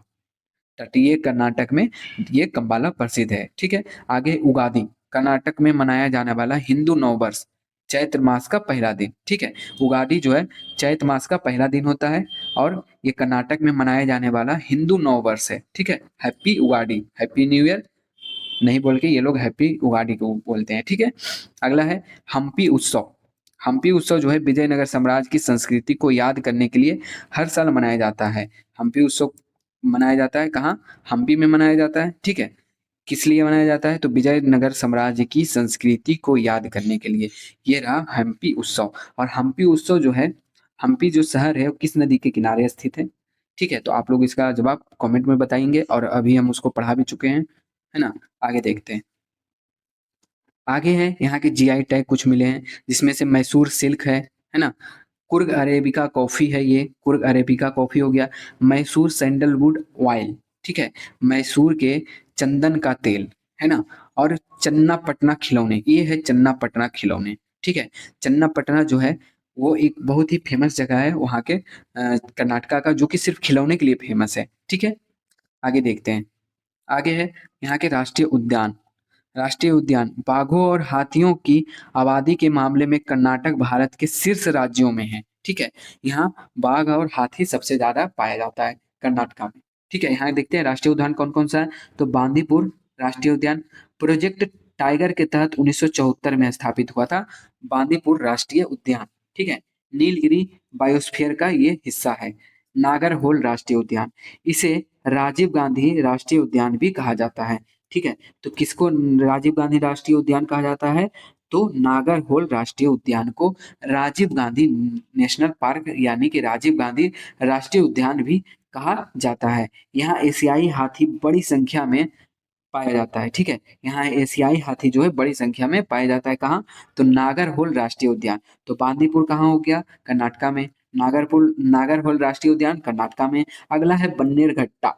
तटीय कर्नाटक में ये कंबाला प्रसिद्ध है, ठीक है? आगे उगादी, कर्नाटक में मनाया जाने वाला हिंदू नववर्ष, चैत्र मास का पहला दिन, ठीक है? उगादी जो है चैत्र मास का पहला दिन होता है और ये कर्नाटक में मनाया जाने वाला हिंदू नववर्ष है, ठीक है? Happy Ugadi, happy new year नहीं बोल के ये लोग हैप्पी उगादी को बोलते हैं, ठीक है? अगला है हम्पी उत्सव। हम्पी उत्सव जो है विजयनगर साम्राज्य की संस्कृति को याद करने के लिए हर साल मनाया जाता है। हम्पी उत्सव मनाया जाता है कहाँ? हम्पी में मनाया जाता है, ठीक है? किस लिए मनाया जाता है? तो विजयनगर साम्राज्य की संस्कृति को याद करने के लिए। ये रहा हम्पी उत्सव और हम्पी उत्सव जो है, हम्पी जो शहर है वो किस नदी के किनारे स्थित है? ठीक है, तो आप लोग इसका जवाब कमेंट में बताएँगे और अभी हम उसको पढ़ा भी चुके हैं, है ना? आगे देखते हैं। आगे है यहाँ के जीआई टैग कुछ मिले हैं, जिसमें से मैसूर सिल्क है ना? कुर्ग अरेबिका कॉफ़ी है ये, कुर्ग अरेबिका कॉफ़ी हो गया, मैसूर सैंडलवुड ऑयल, ठीक है? मैसूर के चंदन का तेल, है ना? और चन्नापटना खिलौने, ये है चन्नापटना खिलौने, ठीक है? चन्नापटना जो है, वो एक बहुत ही फ़ेमस जगह है वहाँ के कर्नाटका का जो कि सिर्फ़ खिलौने के लिए फ़ेमस है, ठीक है? आगे देखते हैं। आगे है यहाँ के राष्ट्रीय उद्यान। राष्ट्रीय उद्यान बाघों और हाथियों की आबादी के मामले में कर्नाटक भारत के शीर्ष राज्यों में है, ठीक है? यहाँ बाघ और हाथी सबसे ज़्यादा पाया जाता है कर्नाटका में, ठीक है? यहाँ देखते हैं राष्ट्रीय उद्यान कौन-कौन सा है, तो बांदीपुर राष्ट्रीय उद्यान प्रोजेक्ट टाइगर के तहत 1974 में स्थापित हुआ था, बांदीपुर राष्ट्रीय उद्यान, ठीक है? नीलगिरी बायोस्फीयर का ये हिस्सा है। नागरहोल राष्ट्रीय उद्यान, इसे राजीव गांधी राष्ट्रीय उद्यान भी कहा जाता है, ठीक है? तो किसको राजीव गांधी राष्ट्रीय उद्यान कहा जाता है? तो नागरहोल राष्ट्रीय उद्यान को राजीव गांधी नेशनल पार्क यानी कि राजीव गांधी राष्ट्रीय उद्यान भी कहा जाता है। यहाँ एशियाई हाथी बड़ी संख्या में पाया जाता है, ठीक है? यहाँ एशियाई हाथी जो है बड़ी संख्या में पाया जाता है कहाँ? तो नागरहोल राष्ट्रीय उद्यान। तो बांदीपुर कहाँ हो गया? कर्नाटका में। नागरहोल राष्ट्रीय उद्यान कर्नाटका में। अगला है बन्नेरघट्टा।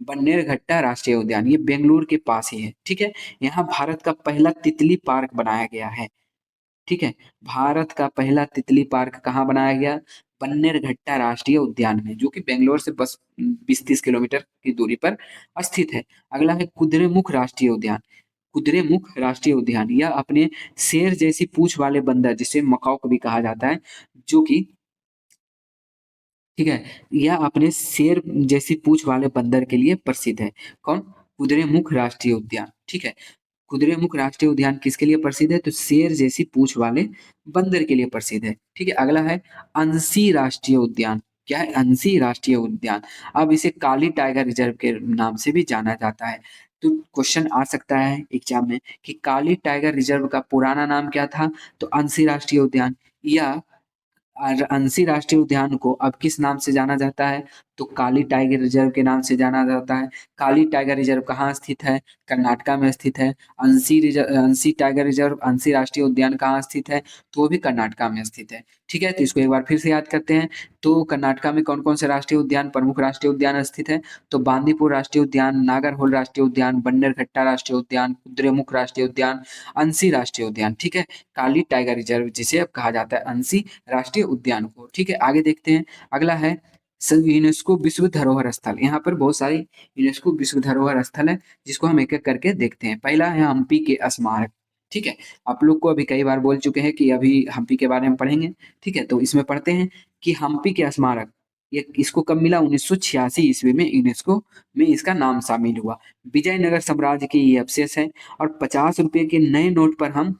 बन्नेरघट्टा राष्ट्रीय उद्यान, ये बेंगलुरु के पास ही है, ठीक है? यहाँ भारत का पहला तितली पार्क बनाया गया है, ठीक है? भारत का पहला तितली पार्क कहाँ बनाया गया? बन्नेरघट्टा राष्ट्रीय उद्यान में, जो कि बैंगलोर से बस 20-30 किलोमीटर की दूरी पर स्थित है। अगला है कुद्रेमुख राष्ट्रीय उद्यान। कुद्रेमुख राष्ट्रीय उद्यान, यह अपने शेर जैसी पूँछ वाले बंदर, जिसे मकाओ भी कहा जाता है, जो कि ठीक है, यह अपने शेर जैसी पूँछ वाले बंदर के लिए प्रसिद्ध है। कौन? कुद्रेमुख राष्ट्रीय उद्यान, ठीक है? कुद्रेमुख राष्ट्रीय उद्यान किसके लिए प्रसिद्ध है? तो शेर जैसी पूँछ वाले बंदर के लिए प्रसिद्ध है, ठीक है? अगला है अंशी राष्ट्रीय उद्यान। क्या है? अंशी राष्ट्रीय उद्यान। अब इसे काली टाइगर रिज़र्व के नाम से भी जाना जाता है। तो क्वेश्चन आ सकता है एग्ज़ाम में कि काली टाइगर रिज़र्व का पुराना नाम क्या था? तो अंशी राष्ट्रीय उद्यान या अंशी राष्ट्रीय उद्यान को अब किस नाम से जाना जाता है? तो काली टाइगर रिजर्व के नाम से जाना जाता है। काली टाइगर रिजर्व कहाँ स्थित है? कर्नाटका में स्थित है। अंसी टाइगर रिजर्व, अंसी राष्ट्रीय उद्यान कहाँ स्थित है? तो वो भी कर्नाटका में स्थित है। ठीक है, तो इसको एक बार फिर से याद करते हैं। तो कर्नाटका में कौन-कौन से राष्ट्रीय उद्यान, प्रमुख राष्ट्रीय उद्यान स्थित है? तो बांदीपुर राष्ट्रीय उद्यान, नागरहोल राष्ट्रीय उद्यान, बन्नेरघट्टा राष्ट्रीय उद्यान, कुद्रेमुख राष्ट्रीय उद्यान, अंसी राष्ट्रीय उद्यान। ठीक है, काली टाइगर रिजर्व जिसे अब कहा जाता है अंसी राष्ट्रीय उद्यान को। ठीक है, आगे देखते हैं। अगला है यूनेस्को विश्व धरोहर स्थल। यहाँ पर बहुत सारी यूनेस्को विश्व धरोहर स्थल है, जिसको हम एक एक करके देखते हैं। पहला है हम्पी के स्मारक। ठीक है, आप लोग को अभी कई बार बोल चुके हैं कि अभी हम्पी के बारे में पढ़ेंगे। ठीक है, तो इसमें पढ़ते हैं कि हम्पी के स्मारक, ये इसको कब मिला? 1986 ईस्वी में यूनेस्को में इसका नाम शामिल हुआ। विजयनगर साम्राज्य के ये अवशेष है। और 50 रुपए के नए नोट पर हम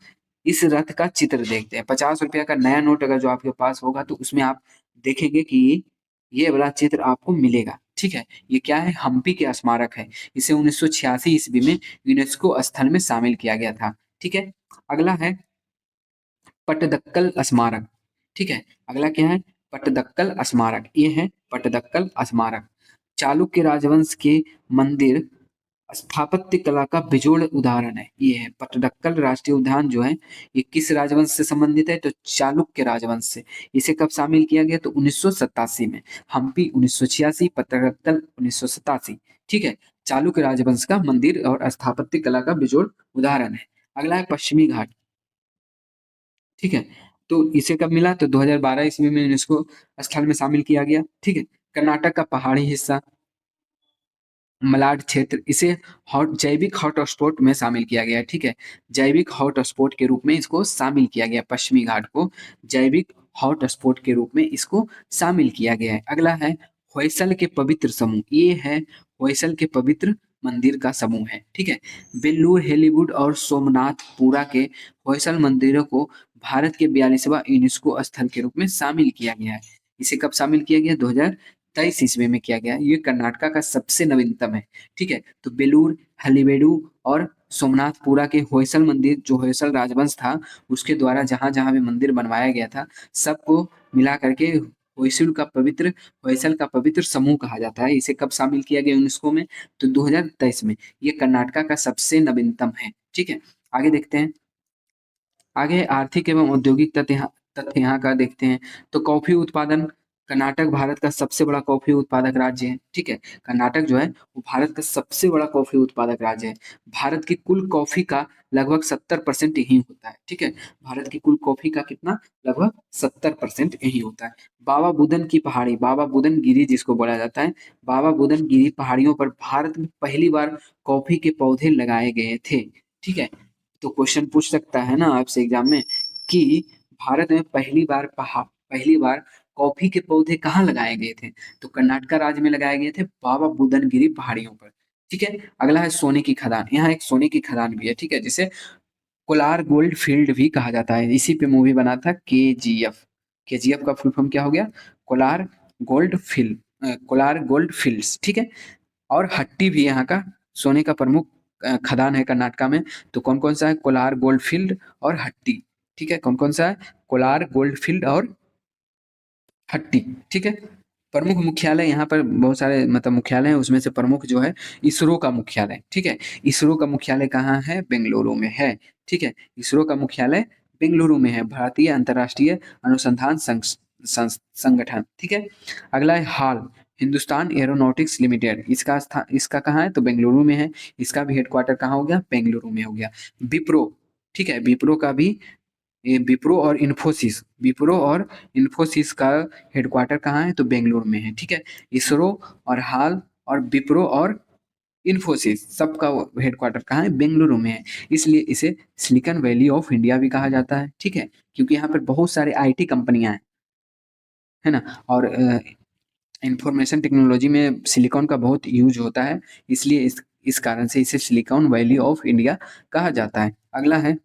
इस रथ का चित्र देखते हैं। 50 रुपया का नया नोट अगर जो आपके पास होगा तो उसमें आप देखेंगे कि ये वाला चित्र आपको मिलेगा। ठीक है, ये क्या है? हम्पी के स्मारक है। इसे 1986 ईस्वी में यूनेस्को स्थल में शामिल किया गया था। ठीक है, अगला है पट्टदक्कल स्मारक। ठीक है, अगला क्या है? पट्टदक्कल स्मारक। ये है पट्टदक्कल स्मारक। चालुक्य राजवंश के मंदिर स्थापत्य कला का बेजोड़ उदाहरण है। ये है पट्टदक्कल राष्ट्रीय उद्यान जो है, ये किस राजवंश से संबंधित है? तो चालुक्य राजवंश से। इसे कब शामिल किया गया? तो 1987 में। हम्पी 1986, पट्टदक्कल 1987। ठीक है, चालुक्य राजवंश का मंदिर और स्थापत्य कला का बेजोड़ उदाहरण है। अगला है पश्चिमी घाट। ठीक है, तो इसे कब मिला? तो 2012 ईस्वी में यूनेस्को स्थल में शामिल किया गया। ठीक है, कर्नाटक का पहाड़ी हिस्सा मलाड क्षेत्र, इसे हॉट जैविक हॉटस्पॉट में शामिल किया गया है। ठीक है, जैविक हॉटस्पॉट के रूप में इसको शामिल किया गया। पश्चिमी घाट को जैविक हॉटस्पॉट के रूप में इसको शामिल किया गया है। अगला है होयसल के पवित्र समूह। ये है होयसल के पवित्र मंदिर का समूह है। ठीक है, बेल्लूर, हेलीवुड और सोमनाथपुरा के होयसल मंदिरों को भारत के 42वां यूनेस्को स्थल के रूप में शामिल किया गया है। इसे कब शामिल किया गया? 2023 ईस्वी में किया गया। ये कर्नाटका का सबसे नवीनतम है। ठीक है, तो बेलूर, हलेबीडु और सोमनाथपुरा के होयसल मंदिर, जो होयसल राजवंश था उसके द्वारा जहाँ जहाँ भी मंदिर बनवाया गया था, सबको मिला करके होयसल का पवित्र समूह कहा जाता है। इसे कब शामिल किया गया यूनेस्को में? तो 2023 में। ये कर्नाटका का सबसे नवीनतम है। ठीक है, आगे देखते हैं। आगे आर्थिक एवं औद्योगिक तथ्य यहाँ का देखते हैं। तो कॉफी उत्पादन, कर्नाटक भारत का सबसे बड़ा कॉफी उत्पादक राज्य है। ठीक है, कर्नाटक जो है वो भारत का सबसे बड़ा कॉफी उत्पादक राज्य है। भारत की कुल कॉफी का लगभग 70% यही होता है। ठीक है, भारत की कुल कॉफी का कितना? लगभग 70% यही होता है। बाबा बुदन की पहाड़ी, बाबा बुदन गिरी जिसको बोला जाता है, बाबा बुदन गिरी पहाड़ियों पर भारत में पहली बार कॉफी के पौधे लगाए गए थे। ठीक है, तो क्वेश्चन पूछ सकता है ना आपसे एग्जाम में कि भारत में पहली बार कॉफी के पौधे कहाँ लगाए गए थे? तो कर्नाटका राज्य में लगाए गए थे, बाबा बुदनगिरी पहाड़ियों पर। ठीक है, अगला है सोने की खदान। यहाँ एक सोने की खदान भी है। ठीक है, जिसे कोलार गोल्ड फील्ड भी कहा जाता है। इसी पे मूवी बना था केजीएफ। केजीएफ का फुल फॉर्म क्या हो गया? Kolar Kolar gold fields. ठीक है, और हट्टी भी यहाँ का सोने का प्रमुख खदान है कर्नाटका में। तो कौन कौन सा है? कोलार गोल्ड फील्ड और हट्टी। ठीक है, कौन कौन सा है? कोलार गोल्ड फील्ड और हट्टी। ठीक है, प्रमुख मुख्यालय यहाँ पर बहुत सारे मतलब मुख्यालय हैं, उसमें से प्रमुख जो है इसरो का मुख्यालय। ठीक है, इसरो का मुख्यालय कहाँ है? बेंगलुरु में है। ठीक है, इसरो का मुख्यालय बेंगलुरु में है, भारतीय अंतर्राष्ट्रीय अनुसंधान संगठन। ठीक है, अगला है हाल, हिंदुस्तान एरोनॉटिक्स लिमिटेड। इसका कहाँ है? तो बेंगलुरु में है। इसका भी हेडक्वार्टर कहाँ हो गया? बेंगलुरु में हो गया। विप्रो, ठीक है, विप्रो का भी, ये विप्रो और इन्फोसिस का हेडक्वार्टर कहाँ है? तो बेंगलुरु में है। ठीक है, इसरो और हाल और विप्रो और इन्फोसिस सबका हेडक्वार्टर कहाँ है? बेंगलुरु में है। इसलिए इसे सिलिकॉन वैली ऑफ इंडिया भी कहा जाता है। ठीक है, क्योंकि यहाँ पर बहुत सारे आईटी कंपनियां हैं, है ना। और इंफॉर्मेशन टेक्नोलॉजी में सिलिकॉन का बहुत यूज होता है, इसलिए इस कारण से इसे सिलिकॉन वैली ऑफ इंडिया कहा जाता है। अगला है,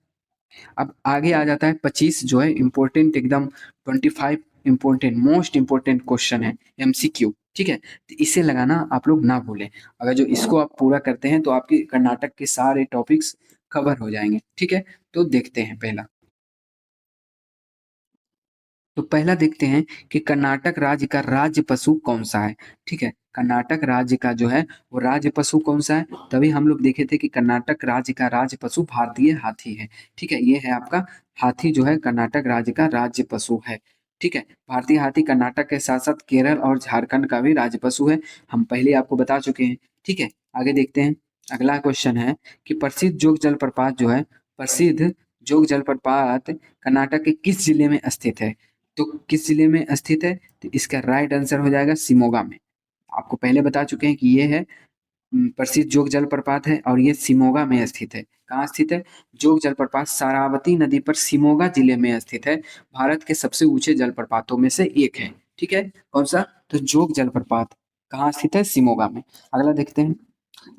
अब आगे आ जाता है 25 जो है इम्पोर्टेंट एकदम, 25 इम्पोर्टेंट मोस्ट इम्पोर्टेंट क्वेश्चन है, एमसीक्यू। ठीक है, तो इसे लगाना आप लोग ना भूलें। अगर जो इसको आप पूरा करते हैं तो आपके कर्नाटक के सारे टॉपिक्स कवर हो जाएंगे। ठीक है, तो देखते हैं पहला। तो पहला देखते हैं कि कर्नाटक राज्य का राज्य पशु कौन सा है। ठीक है, कर्नाटक राज्य का जो है वो राज्य पशु कौन सा है। तभी हम लोग देखे थे कि कर्नाटक राज्य का राज्य पशु भारतीय हाथी है। ठीक है, ये है आपका हाथी जो है कर्नाटक राज्य का राज्य पशु है। ठीक है, भारतीय हाथी कर्नाटक के साथ साथ केरल और झारखंड का भी राज्य पशु है, हम पहले आपको बता चुके हैं। ठीक है, आगे देखते हैं। अगला क्वेश्चन है कि प्रसिद्ध जोग जलप्रपात जो है, प्रसिद्ध जोग जलप्रपात कर्नाटक के किस जिले में स्थित है। तो किस जिले में स्थित है, तो इसका राइट आंसर हो जाएगा शिमोगा में। आपको पहले बता चुके हैं कि ये है प्रसिद्ध जोग जलप्रपात है और ये शिमोगा में स्थित है। कहाँ स्थित है, जोग जलप्रपात शरावती नदी पर शिमोगा जिले में स्थित है। भारत के सबसे ऊंचे जलप्रपातों में से एक है। ठीक है, कौन सा, तो जोग जलप्रपात कहाँ स्थित है, शिमोगा में। अगला देखते हैं।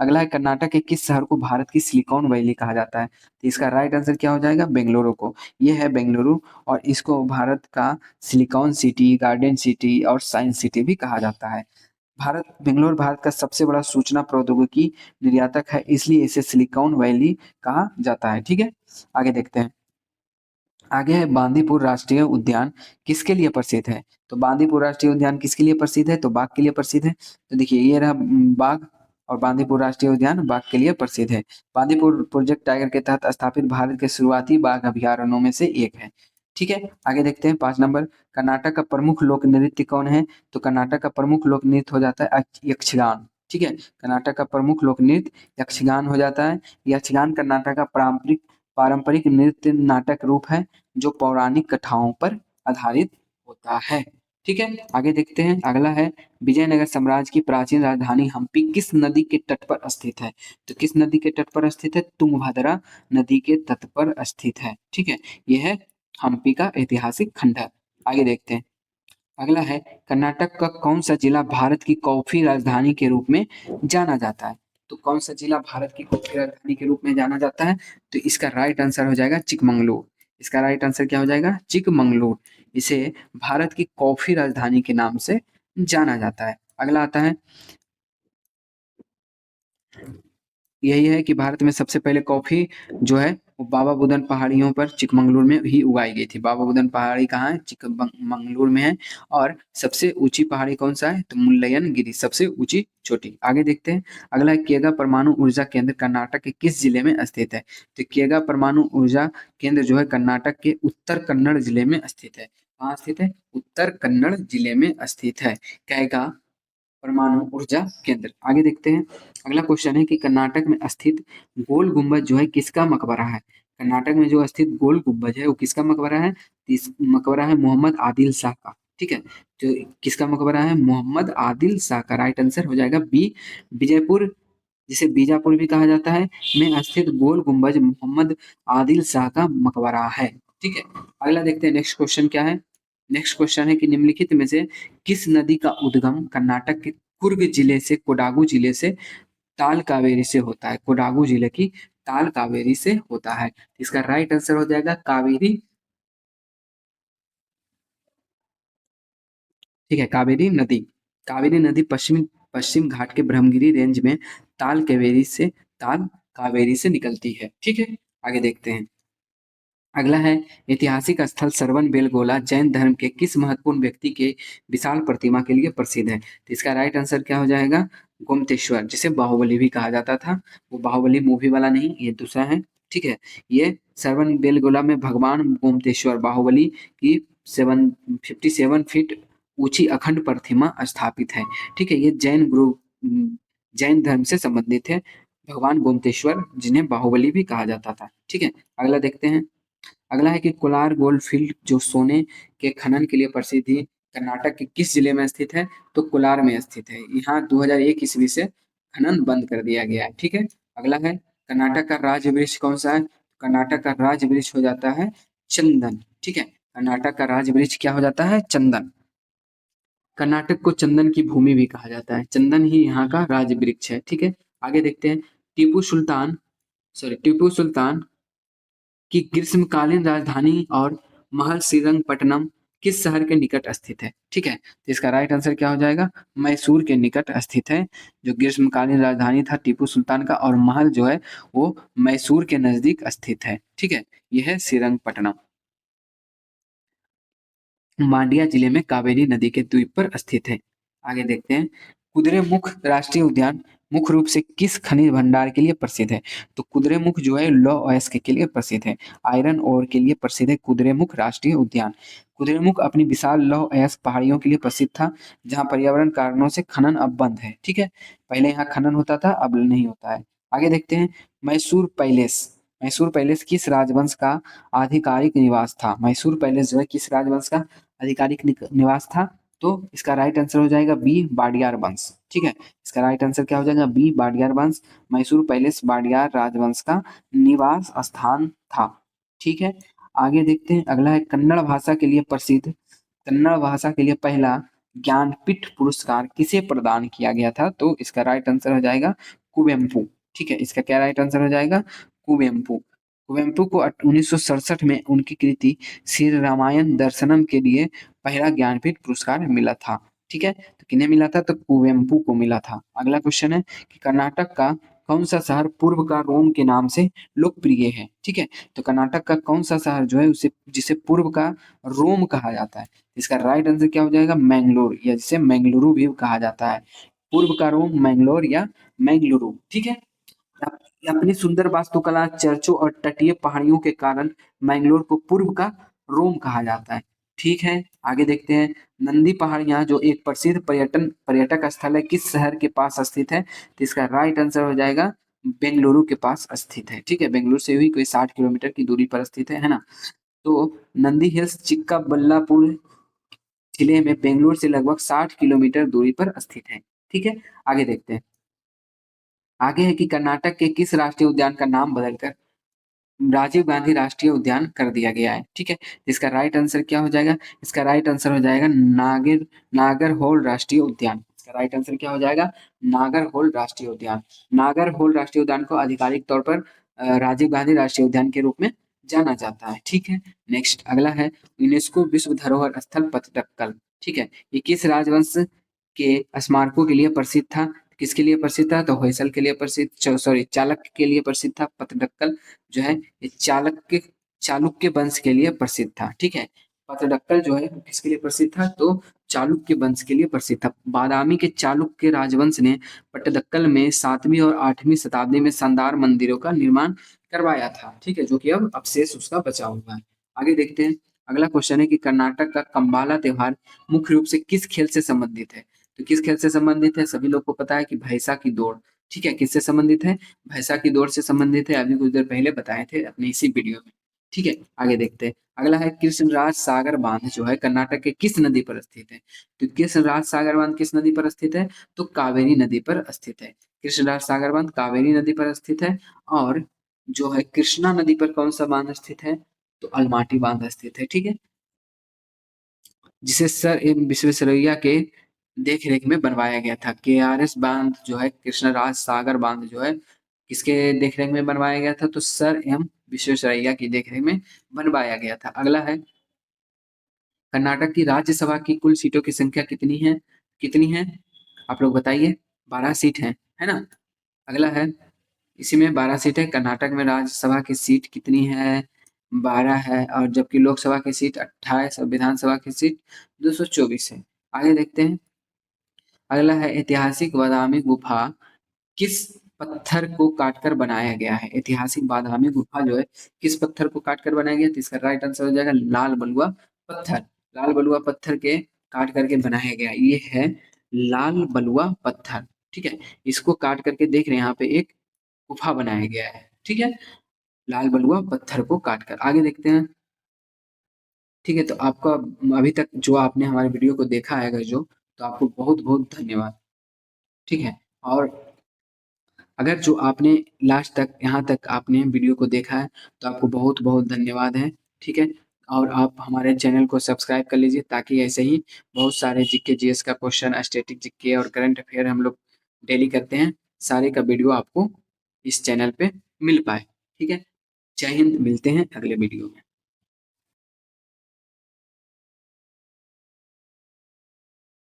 अगला है कर्नाटक के किस शहर को भारत की सिलिकॉन वैली कहा जाता है। तो इसका राइट आंसर क्या हो जाएगा, बेंगलुरु को। ये है बेंगलुरु और इसको भारत का सिलिकॉन सिटी, गार्डन सिटी और साइंस सिटी भी कहा जाता है। बेंगलोर भारत का सबसे बड़ा सूचना प्रौद्योगिकी निर्यातक है, इसलिए इसे सिलिकॉन वैली कहा जाता है। ठीक है, आगे देखते हैं। आगे है बांदीपुर राष्ट्रीय उद्यान किसके लिए प्रसिद्ध है। तो बांदीपुर राष्ट्रीय उद्यान किसके लिए प्रसिद्ध है, तो बाघ के लिए प्रसिद्ध है। तो देखिए ये रहा बाघ, और बांदीपुर राष्ट्रीय उद्यान बाघ के लिए प्रसिद्ध है। बांदीपुर प्रोजेक्ट टाइगर के तहत स्थापित भारत के शुरुआती बाघ अभयारण्यों में से एक है। ठीक है, आगे देखते हैं 5 नंबर। कर्नाटक का प्रमुख लोक नृत्य कौन है। तो कर्नाटक का प्रमुख लोक नृत्य हो जाता है यक्षगान। ठीक है, कर्नाटक का प्रमुख लोक नृत्य यक्षगान हो जाता है। यक्षगान कर्नाटक का पारंपरिक पारंपरिक नृत्य नाटक रूप है जो पौराणिक कथाओं पर आधारित होता है। ठीक है, आगे देखते हैं। अगला है विजयनगर साम्राज्य की प्राचीन राजधानी हम्पी किस नदी के तट पर स्थित है। तो किस नदी के तट पर स्थित है, तुंगभद्रा नदी के तट पर स्थित है। ठीक है, यह है हम्पी का ऐतिहासिक खंडहर। आगे देखते हैं। अगला है कर्नाटक का कौन सा जिला भारत की कॉफी राजधानी के रूप में जाना जाता है। तो कौन सा जिला भारत की कॉफी राजधानी के रूप में जाना जाता है, तो इसका राइट आंसर हो जाएगा चिकमंगलुरु। इसका राइट आंसर क्या हो जाएगा, चिकमंगलुरु। इसे भारत की कॉफी राजधानी के नाम से जाना जाता है। अगला आता है, यही है कि भारत में सबसे पहले कॉफी जो है वो बाबा बुदन पहाड़ियों पर चिकमंगलुरु में ही उगाई गई थी। बाबा बुदन पहाड़ी कहाँ है, चिकमंगलुरु में है। और सबसे ऊंची पहाड़ी कौन सा है, तो मुल्लयन गिरी, सबसे ऊंची चोटी। आगे देखते हैं। अगला है केगा परमाणु ऊर्जा केंद्र कर्नाटक के किस जिले में स्थित है। तो केगा परमाणु ऊर्जा केंद्र जो है कर्नाटक के उत्तर कन्नड़ जिले में स्थित है। कहाँ स्थित है, उत्तर कन्नड़ जिले में स्थित है केगा परमाणु ऊर्जा केंद्र। आगे देखते हैं। अगला क्वेश्चन है कि कर्नाटक में स्थित गोल गुंबद जो है किसका मकबरा है। कर्नाटक में जो स्थित गोल गुंबद है वो किसका मकबरा है, इस मकबरा है मोहम्मद आदिल शाह का। ठीक है, तो किसका मकबरा है, मोहम्मद आदिल शाह का। राइट आंसर हो जाएगा बी, विजयपुर, जिसे बीजापुर भी कहा जाता है, में स्थित गोल गुंबज मोहम्मद आदिल शाह का मकबरा है। ठीक है, अगला देखते हैं नेक्स्ट क्वेश्चन क्या है। नेक्स्ट क्वेश्चन है कि निम्नलिखित में से किस नदी का उद्गम कर्नाटक के कुर्ग जिले से कोडागु जिले से ताल कावेरी से होता है। कोडागु जिले की ताल कावेरी से होता है। इसका राइट आंसर हो जाएगा कावेरी। ठीक है, कावेरी नदी। कावेरी नदी पश्चिम पश्चिम घाट के ब्रह्मगिरी रेंज में ताल कावेरी से निकलती है। ठीक है, आगे देखते हैं। अगला है ऐतिहासिक स्थल सरवन बेलगोला जैन धर्म के किस महत्वपूर्ण व्यक्ति के विशाल प्रतिमा के लिए प्रसिद्ध है। तो इसका राइट आंसर क्या हो जाएगा, गोमतेश्वर, जिसे बाहुबली भी कहा जाता था। वो बाहुबली मूवी वाला नहीं, ये दूसरा है। ठीक है, ये सरवन बेलगोला में भगवान गोमतेश्वर बाहुबली की 757 फीट ऊंची अखंड प्रतिमा स्थापित है। ठीक है, ये जैन धर्म से संबंधित है, भगवान गोमतेश्वर जिन्हें बाहुबली भी कहा जाता था। ठीक है, अगला देखते हैं। अगला है कि कोलार गोल्ड फील्ड जो सोने के खनन के लिए प्रसिद्ध थी, कर्नाटक के किस जिले में स्थित है, तो कोलार में स्थित है। यहाँ 2001 ईस्वी से खनन बंद कर दिया गया है। ठीक है, अगला है कर्नाटक का राज्य वृक्ष कौन सा है। कर्नाटक का राज्य वृक्ष हो जाता है चंदन। ठीक है, कर्नाटक का राज्य वृक्ष क्या हो जाता है, चंदन। कर्नाटक को चंदन की भूमि भी कहा जाता है, चंदन ही यहाँ का राज्य वृक्ष है। ठीक है, आगे देखते हैं। टीपू सुल्तान की ग्रीष्मकालीन राजधानी और महल श्रीरंगपट्टनम किस शहर के निकट स्थित है। ठीक है, तो इसका राइट आंसर क्या हो जाएगा, मैसूर के निकट स्थित है। जो ग्रीष्मकालीन राजधानी था टीपू सुल्तान का, और महल जो है वो मैसूर के नजदीक स्थित है। ठीक है, यह है श्रीरंगपट्टनम। मांड्या जिले में कावेरी नदी के द्वीप पर स्थित है। आगे देखते हैं, कुद्रेमुख राष्ट्रीय उद्यान मुख्य रूप से किस खनिज भंडार के लिए प्रसिद्ध है? तो कुद्रेमुख जो है लौह अयस्क के लिए प्रसिद्ध है, आयरन ओर के लिए प्रसिद्ध है कुद्रेमुख राष्ट्रीय उद्यान। कुद्रेमुख अपनी विशाल लौह अयस्क पहाड़ियों के लिए प्रसिद्ध था, जहाँ पर्यावरण कारणों से खनन अब बंद है। ठीक है, पहले यहाँ खनन होता था, अब नहीं होता है। आगे देखते हैं, मैसूर पैलेस। मैसूर पैलेस किस राजवंश का आधिकारिक निवास था? मैसूर पैलेस जो है किस राजवंश का आधिकारिक निवास था? तो इसका राइट आंसर हो जाएगा बी, बाडियार वंश। ठीक है, इसका राइट आंसर क्या हो जाएगा? बी, बाडियार वंश। मैसूर पैलेस बाडियार राजवंश का निवास स्थान था। ठीक है, आगे देखते हैं, अगला है कन्नड़ भाषा के लिए प्रसिद्ध, कन्नड़ भाषा के लिए पहला ज्ञानपीठ पुरस्कार किसे प्रदान किया गया था? तो इसका राइट आंसर हो जाएगा कुवेम्पू। ठीक है, इसका क्या राइट आंसर हो जाएगा? कुवेम्पू। कुवेम्पू को 1967 में उनकी कृति श्री रामायण दर्शनम के लिए पहला ज्ञानपीठ पुरस्कार मिला था। ठीक है, तो किन्हें मिला था? तो कुवेम्पू को मिला था। अगला क्वेश्चन है कि कर्नाटक का कौन सा शहर पूर्व का रोम के नाम से लोकप्रिय है? ठीक है, तो कर्नाटक का कौन सा शहर जो है उसे जिसे पूर्व का रोम कहा जाता है? इसका राइट आंसर क्या हो जाएगा? मैंगलोर, या जिसे मैंगलुरु भी कहा जाता है। पूर्व का रोम मैंगलोर या मैंगलुरु। ठीक है, अपनी सुंदर वास्तुकला, चर्चों और तटीय पहाड़ियों के कारण मैंगलोर को पूर्व का रोम कहा जाता है। ठीक है, आगे देखते हैं, नंदी पहाड़ियां जो एक प्रसिद्ध पर्यटक स्थल है, किस शहर के पास स्थित है? तो इसका राइट आंसर हो जाएगा बेंगलुरु के पास स्थित है। ठीक है, बेंगलुरु से भी कोई 60 किलोमीटर की दूरी पर स्थित है ना। तो नंदी हिल्स चिक्काबल्लापुर जिले में बेंगलुरु से लगभग 60 किलोमीटर दूरी पर स्थित है। ठीक है, आगे देखते हैं, आगे है कि कर्नाटक के किस राष्ट्रीय उद्यान का नाम बदलकर राजीव गांधी राष्ट्रीय उद्यान कर दिया गया है? ठीक है, इसका राइट आंसर क्या हो जाएगा? इसका राइट आंसर हो जाएगा नागरहोल राष्ट्रीय उद्यान। इसका राइट आंसर क्या हो जाएगा? नागरहोल राष्ट्रीय उद्यान। नागरहोल राष्ट्रीय उद्यान को आधिकारिक तौर पर राजीव गांधी राष्ट्रीय उद्यान के रूप में जाना जाता है। ठीक है, नेक्स्ट अगला है, यूनेस्को विश्व धरोहर स्थल पटडक्कल। ठीक है, ये किस राजवंश के स्मारकों के लिए प्रसिद्ध था? किसके लिए प्रसिद्ध था? तो होयसल के लिए प्रसिद्ध, सॉरी चालुक्य के लिए प्रसिद्ध था। पटडक्कल जो है ये चालुक्य वंश के लिए प्रसिद्ध था। ठीक है, पटडक्कल जो है किसके लिए प्रसिद्ध था? तो चालुक्य वंश के लिए प्रसिद्ध था। बादामी के चालुक्य राजवंश ने पटडक्कल में 7वीं और 8वीं शताब्दी में शानदार मंदिरों का निर्माण करवाया था। ठीक है, जो कि अब अवशेष उसका बचा हुआ है। आगे देखते हैं, अगला क्वेश्चन है कि कर्नाटक का कंबाला त्योहार मुख्य रूप से किस खेल से संबंधित है? तो किस खेल से संबंधित है? सभी लोग को पता है कि भैंसा की दौड़। ठीक है, किससे संबंधित है? भैंसा की दौड़ से संबंधित है, अभी कुछ देर पहले बताए थे अपने इसी वीडियो में। ठीक है, आगे देखते हैं, अगला है कृष्णराज सागर बांध जो है कर्नाटक के किस नदी पर स्थित है? तो कृष्णराज सागर बांध किस नदी पर स्थित है? तो कावेरी नदी पर स्थित है। कृष्णराज सागर बांध कावेरी नदी पर स्थित है। और जो है कृष्णा नदी पर कौन सा बांध स्थित है? तो अलमाटी बांध स्थित है। ठीक है, जिसे सर एम विश्वेश्वरैया के देख रेख में बनवाया गया था। केआरएस बांध जो है कृष्णराज सागर बांध जो है किसके देख रेख में बनवाया गया था? तो सर एम विश्वेश्वरैया की देख रेख में बनवाया गया था। अगला है, कर्नाटक की राज्यसभा की कुल सीटों की संख्या कितनी है? कितनी है आप लोग बताइए? 12 सीट है ना। अगला है, इसी में 12 सीट है। कर्नाटक में राज्यसभा की सीट कितनी है? 12 है, और जबकि लोकसभा की सीट 28 और विधानसभा की सीट 224 है। आगे देखते हैं, अगला है, ऐतिहासिक बादामी गुफा किस पत्थर को काटकर बनाया गया है? ऐतिहासिक बादामी गुफा जो है किस पत्थर को काटकर बनाया गया? तो इसका राइट आंसर हो जाएगा लाल बलुआ पत्थर। लाल बलुआ पत्थर के काट करके बनाया गया, ये है लाल बलुआ पत्थर। ठीक है, इसको काट करके देख रहे हैं यहाँ पे एक गुफा बनाया गया है। ठीक है, लाल बलुआ पत्थर को काटकर। आगे देखते हैं, ठीक है, तो आपका अभी तक जो आपने हमारे वीडियो को देखा है अगर जो, तो आपको बहुत बहुत धन्यवाद। ठीक है, और अगर जो आपने लास्ट तक यहाँ तक आपने वीडियो को देखा है तो आपको बहुत बहुत धन्यवाद है। ठीक है, और आप हमारे चैनल को सब्सक्राइब कर लीजिए ताकि ऐसे ही बहुत सारे जीके जीएस का क्वेश्चन, स्टैटिक जीके और करंट अफेयर हम लोग डेली करते हैं, सारे का वीडियो आपको इस चैनल पे मिल पाए। ठीक है, जय हिंद, मिलते हैं अगले वीडियो में।